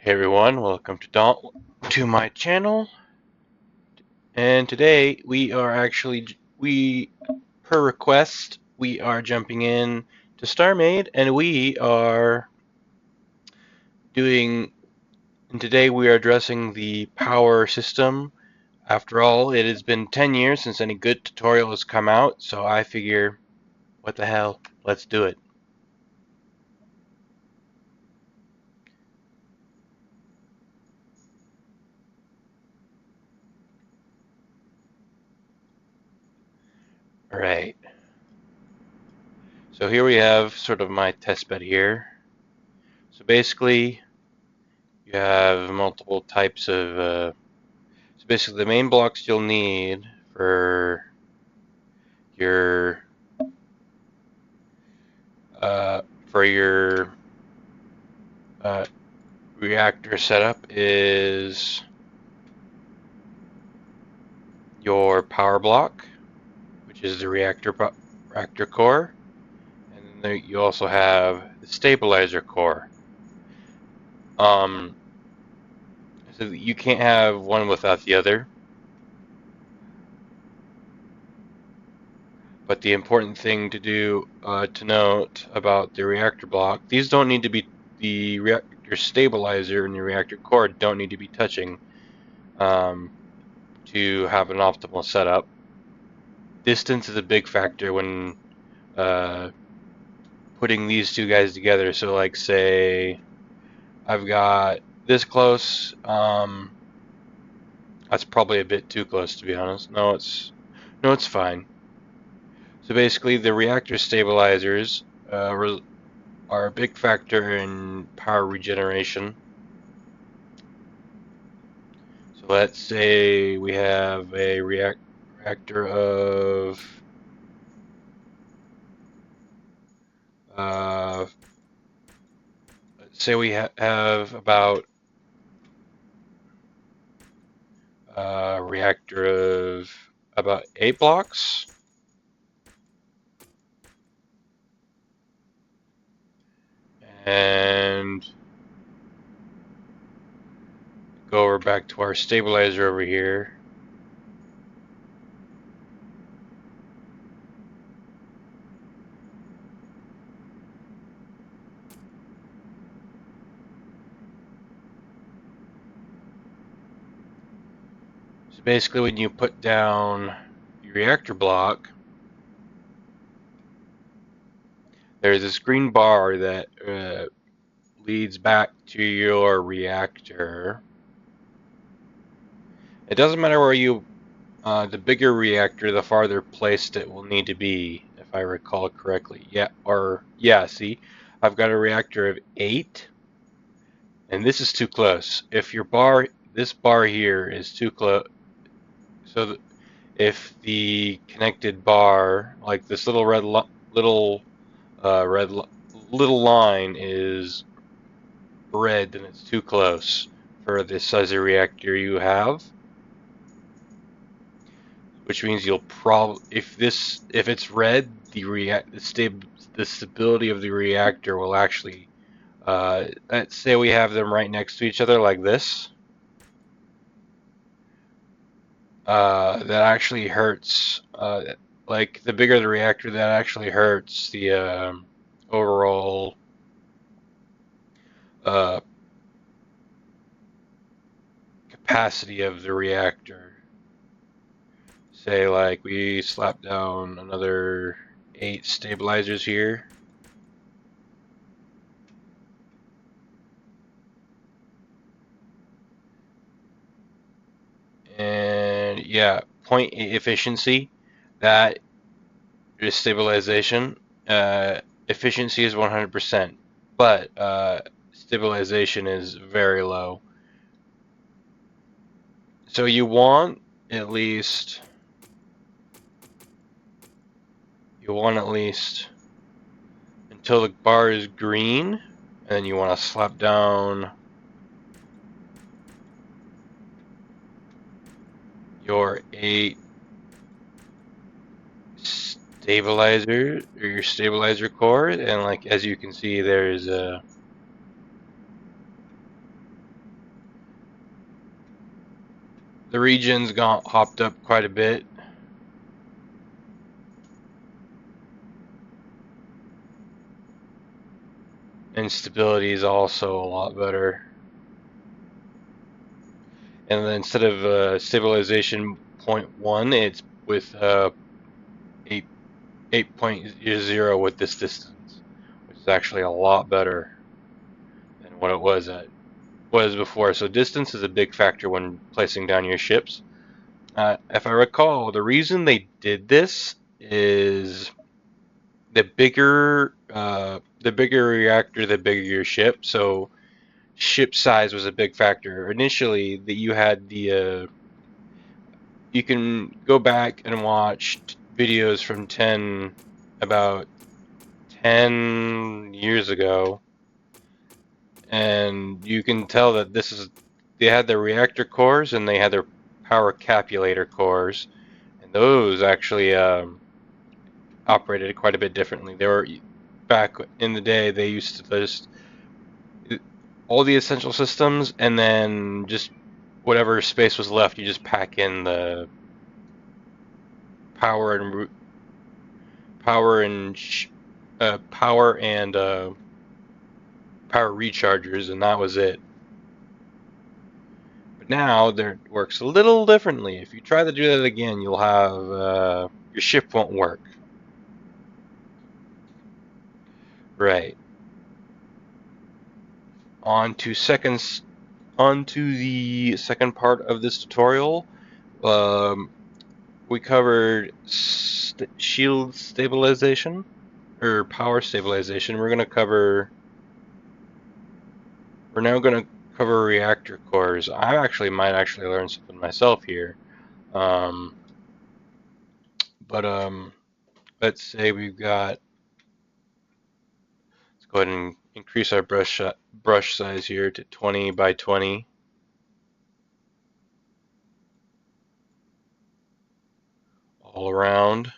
Hey everyone, welcome to my channel. And today we are per request, we are jumping in to Starmade, and doing today we are addressing the power system. After all, it has been 10 years since any good tutorial has come out, so I figure, what the hell, let's do it. Alright, so here we have sort of my test bed here. So basically, you have multiple types of so basically the main blocks you'll need your uh, for your uh, reactor setup is your power block, which is the reactor core, and then you also have the stabilizer core. So you can't have one without the other. But the important thing to note about the reactor block, these don't need to be the reactor stabilizer and the reactor core don't need to be touching to have an optimal setup. Distance is a big factor when putting these two guys together. So, like, say I've got this close. That's probably a bit too close, to be honest. No, it's fine. So basically, the reactor stabilizers are a big factor in power regeneration. So let's say we have a reactor of let's say we have about a reactor of about 8 blocks. And go over back to our stabilizer over here. So basically when you put down your reactor block, there's this green bar that leads back to your reactor. It doesn't matter where the bigger reactor, the farther placed it will need to be, if I recall correctly. See, I've got a reactor of 8, and this is too close. If this bar here is too close, so if the connected bar, like this little little line is red, then it's too close for the size of reactor you have. Which means you'll probably, if it's red, the stability of the reactor will actually, let's say we have them right next to each other like this. That actually hurts. Like the bigger the reactor, that actually hurts the overall capacity of the reactor. Say like we slap down another 8 stabilizers here. And yeah, point efficiency, that is stabilization. Efficiency is 100%, but stabilization is very low. So you want at least until the bar is green, and then you want to slap down your 8 stabilizer or your stabilizer core, and like as you can see, there's a The region's got hopped up quite a bit. And stability is also a lot better. And then instead of stabilization 0.1, it's with 8.0 with this distance, which is actually a lot better than what it was before. So distance is a big factor when placing down your ships. If I recall, the reason they did this is the bigger reactor, the bigger your ship. So ship size was a big factor. Initially, that you had you can go back and watch videos from about 10 years ago, and you can tell that they had their reactor cores and they had their power capulator cores, and those actually operated quite a bit differently. They were back in the day. They used to just all the essential systems, and then just whatever space was left, you just pack in the power and power and power and power rechargers, and that was it. But now it works a little differently. If you try to do that again, you'll have your ship won't work. Right. On to seconds. On to the second part of this tutorial. Um, we covered shield stabilization or power stabilization. We're now going to cover reactor cores. I might actually learn something myself here. Um, but let's say we've got. Let's go ahead and increase our brush size here to 20 by 20. All around.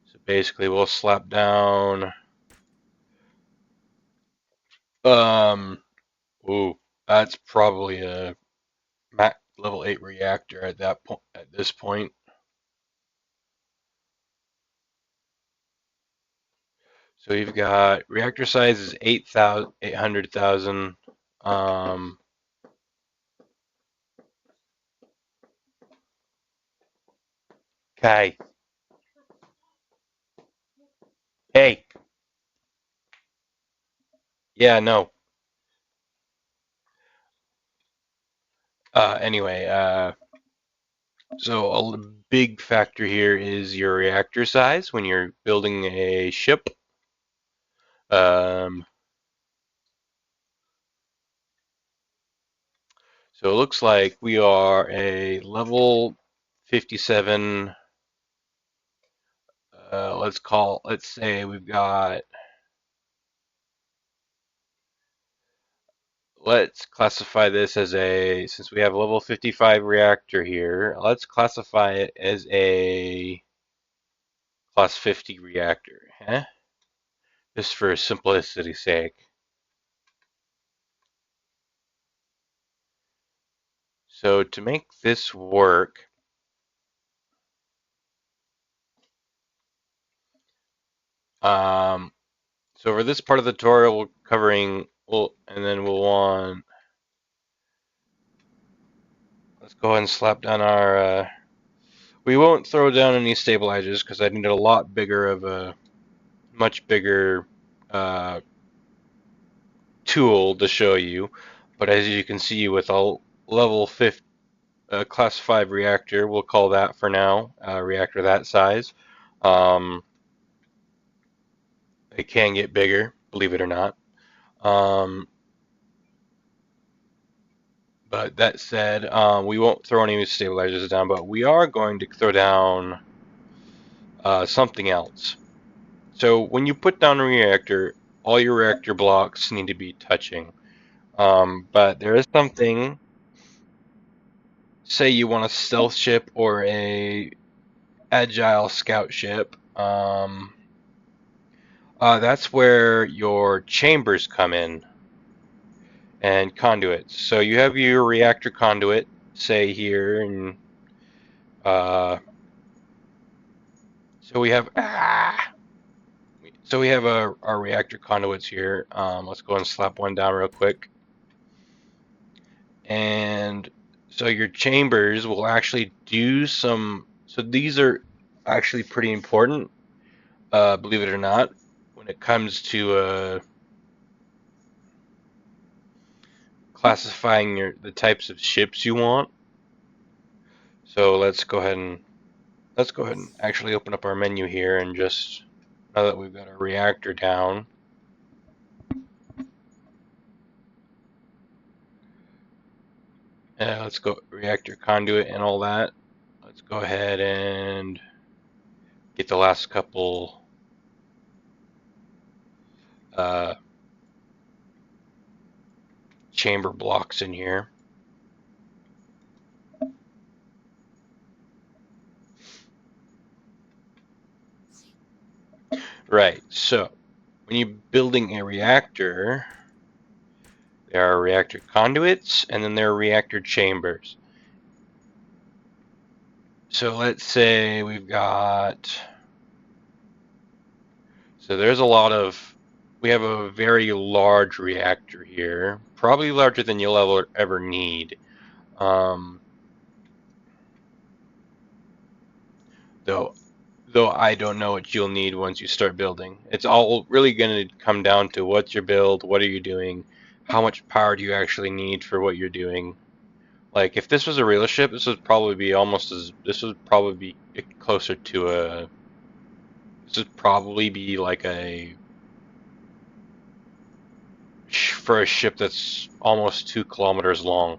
So basically, we'll slap down. Um, ooh, that's probably a level 8 reactor at that point. At this point, so you've got reactor size is 800,000. Um, okay. Hey. Yeah. No. Anyway. So a big factor here is your reactor size when you're building a ship. Um, so it looks like we are a level 57. Let's say we've got, let's classify this as since we have a level 55 reactor here, let's classify it as a plus 50 reactor, huh? Just for simplicity's sake. So to make this work, um, so for this part of the tutorial, we're covering, and then we'll want, let's go ahead and slap down we won't throw down any stabilizers because I need a lot bigger of a, much bigger uh, tool to show you. But as you can see with a level 5 class 5 reactor, we'll call that for now, reactor that size. Um, it can get bigger, believe it or not. Um, but that said, we won't throw any stabilizers down, but we are going to throw down something else. So when you put down a reactor, all your reactor blocks need to be touching. But there is something, say you want a stealth ship or a agile scout ship. That's where your chambers come in and conduits. So you have your reactor conduit, say here, and so we have our reactor conduits here. Let's go and slap one down real quick. And so your chambers will actually do some. So these are actually pretty important, believe it or not, when it comes to classifying the types of ships you want. So let's go ahead and actually open up our menu here, and just now that we've got our reactor down. Let's go reactor conduit and all that. Let's go ahead and get the last couple chamber blocks in here. Right, so when you're building a reactor, there are reactor conduits and then there are reactor chambers. So let's say we've got, so there's a lot of, we have a very large reactor here, probably larger than you'll ever need. Though I don't know what you'll need once you start building. It's all really going to come down to what's your build, what are you doing, how much power do you actually need for what you're doing. Like if this was a real ship, this would probably be closer to this would probably be like for a ship that's almost 2 kilometers long.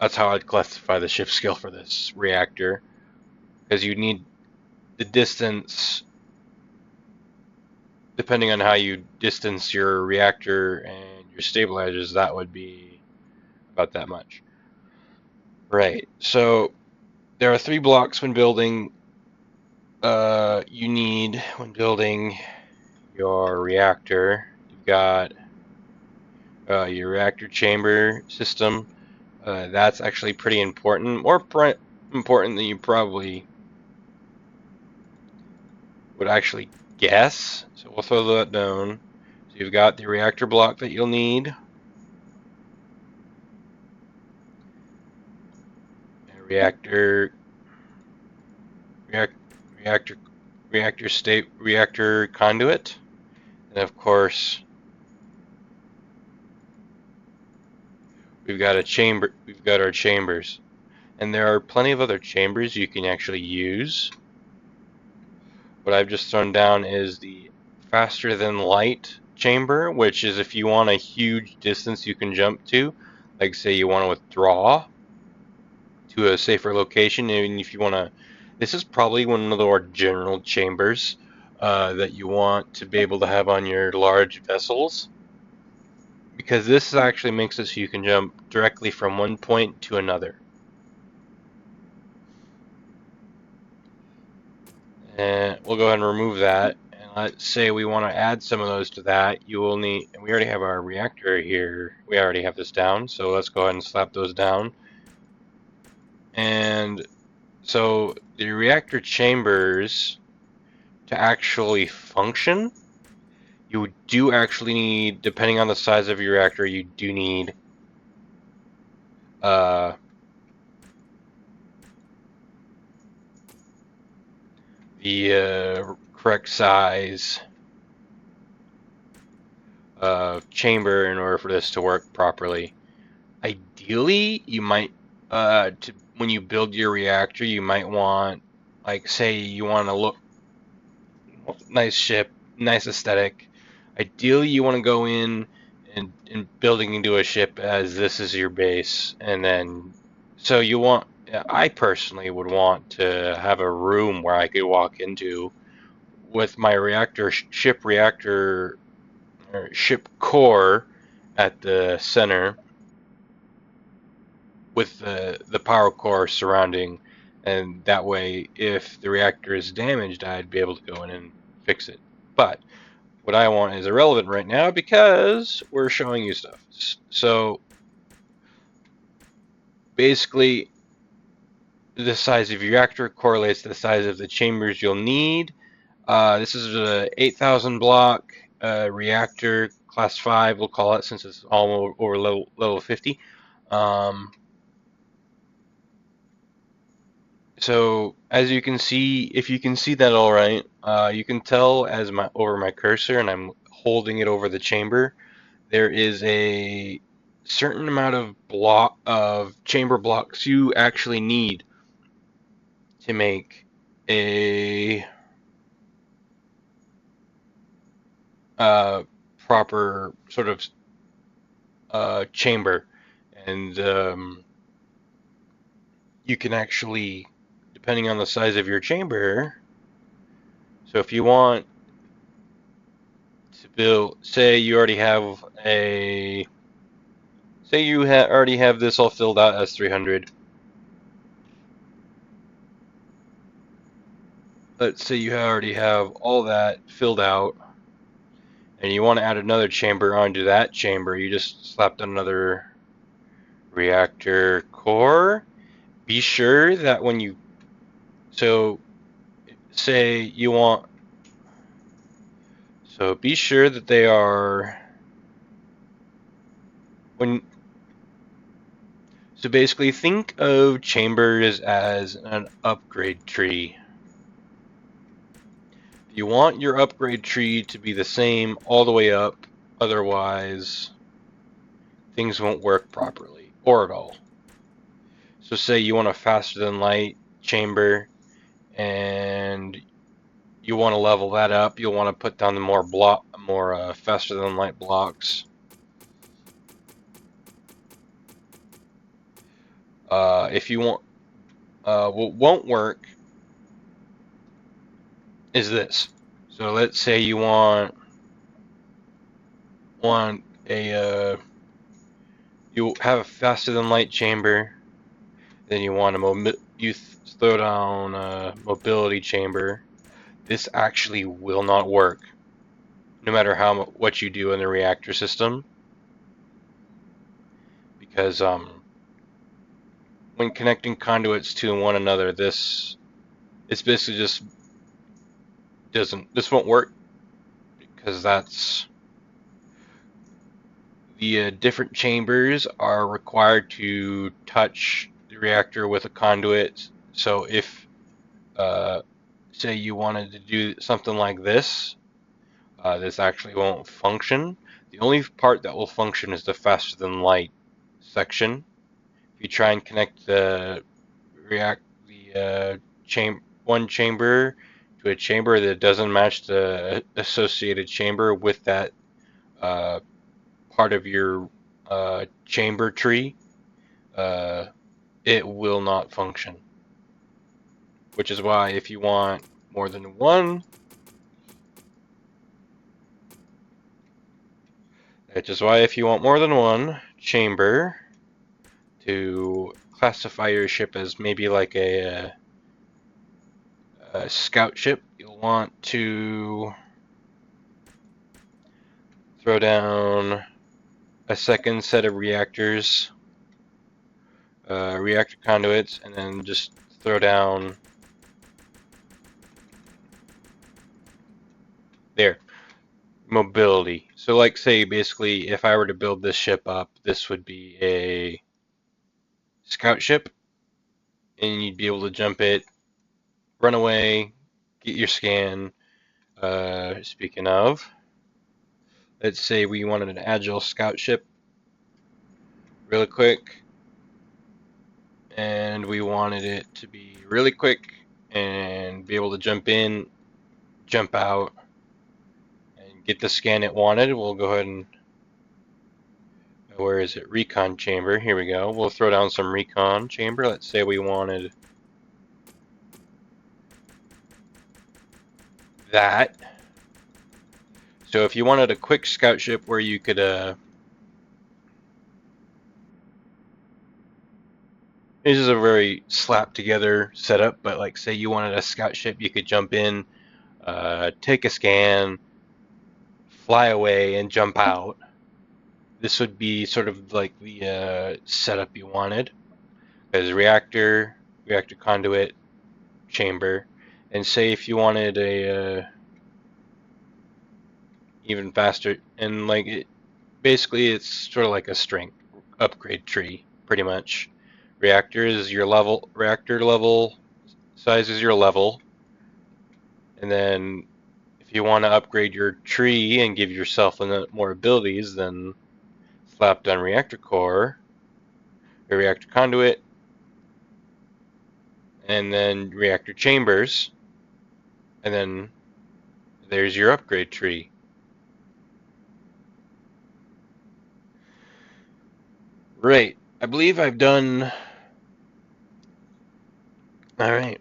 That's how I'd classify the ship scale for this reactor, because you need the distance, depending on how you distance your reactor and your stabilizers, that would be about that much. Right, so there are 3 blocks when building, you need when building your reactor. You've got your reactor chamber system. That's actually pretty important, more important than you probably would actually guess. So we'll throw that down. So you've got the reactor block that you'll need. Reactor conduit, and of course we've got our chambers, and there are plenty of other chambers you can actually use. What I've just thrown down is the faster than light chamber, which is if you want a huge distance you can jump to, like say you want to withdraw to a safer location, and if you want to, this is probably one of the more general chambers that you want to be able to have on your large vessels, because this actually makes it so you can jump directly from one point to another. And we'll go ahead and remove that. And let's say we want to add some of those to that. You will need, and we already have our reactor here. We already have this down, so let's go ahead and slap those down. And so the reactor chambers, to actually function, you do actually need, depending on the size of your reactor, you do need the correct size chamber in order for this to work properly. Ideally, you might, when you build your reactor, you might want, like, say you want to look nice ship, nice aesthetic. Ideally, you want to go in and building into a ship as this is your base, and then so you want. I personally would want to have a room where I could walk into with my ship core at the center, with the power core surrounding, and that way if the reactor is damaged, I'd be able to go in and fix it. But what I want is irrelevant right now because we're showing you stuff. So basically, the size of your reactor correlates to the size of the chambers you'll need. This is a 8,000 block reactor, class 5, we'll call it, since it's all over level 50. So as you can see, if you can see that all right, you can tell as over my cursor, and I'm holding it over the chamber, there is a certain amount of chamber blocks you actually need to make a proper sort of chamber, and you can actually, depending on the size of your chamber, so if you want to build, say you already have already have this all filled out as 300. Let's say you already have all that filled out, and you want to add another chamber onto that chamber. You just slapped another reactor core. Be sure that when you, so say you want, so be sure that they are, so basically think of chambers as an upgrade tree. You want your upgrade tree to be the same all the way up, otherwise things won't work properly or at all. So say you want a faster than light chamber and you want to level that up, you'll want to put down the more faster than light blocks. If you want, what won't work is this. So let's say you want you have a faster than light chamber, then you want you throw down a mobility chamber. This actually will not work, no matter what you do in the reactor system, because when connecting conduits to one another, it's basically just this won't work, because that's the different chambers are required to touch the reactor with a conduit. So if say you wanted to do something like this, this actually won't function. The only part that will function is the faster than light section. If you try and connect the one chamber to a chamber that doesn't match the associated chamber with that part of your chamber tree, it will not function. Which is why if you want more than one, chamber to classify your ship as maybe like a scout ship, you'll want to throw down a second set of reactors, reactor conduits, and then just throw down there, mobility. So like say basically if I were to build this ship up, this would be a scout ship, and you'd be able to jump it, run away, get your scan. Speaking of, let's say we wanted an agile scout ship really quick, and we wanted it to be really quick and be able to jump in, jump out, and get the scan it wanted. We'll go ahead and, where is it? Recon chamber. Here we go. We'll throw down some recon chamber. Let's say we wanted that. So if you wanted a quick scout ship where you could this is a very slapped together setup, but like say you wanted a scout ship, you could jump in, take a scan, fly away and jump out. This would be sort of like the setup you wanted. Because reactor conduit, chamber, and say if you wanted a even faster, and like basically it's sort of like a strength upgrade tree, pretty much. Reactor level size is your level, and then if you want to upgrade your tree and give yourself more abilities, then slap down reactor core, a reactor conduit, and then reactor chambers, and then there's your upgrade tree. Right. I believe I've done. All right.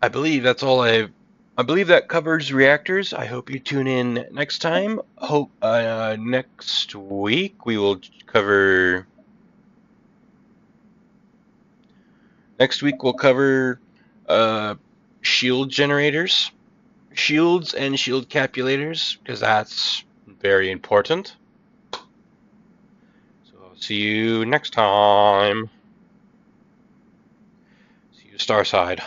I believe that's all I believe that covers reactors. I hope you tune in next time. Hope next week we will cover. Next week we'll cover shield generators, shields, and shield capulators because that's very important. So see you next time. See you Starside.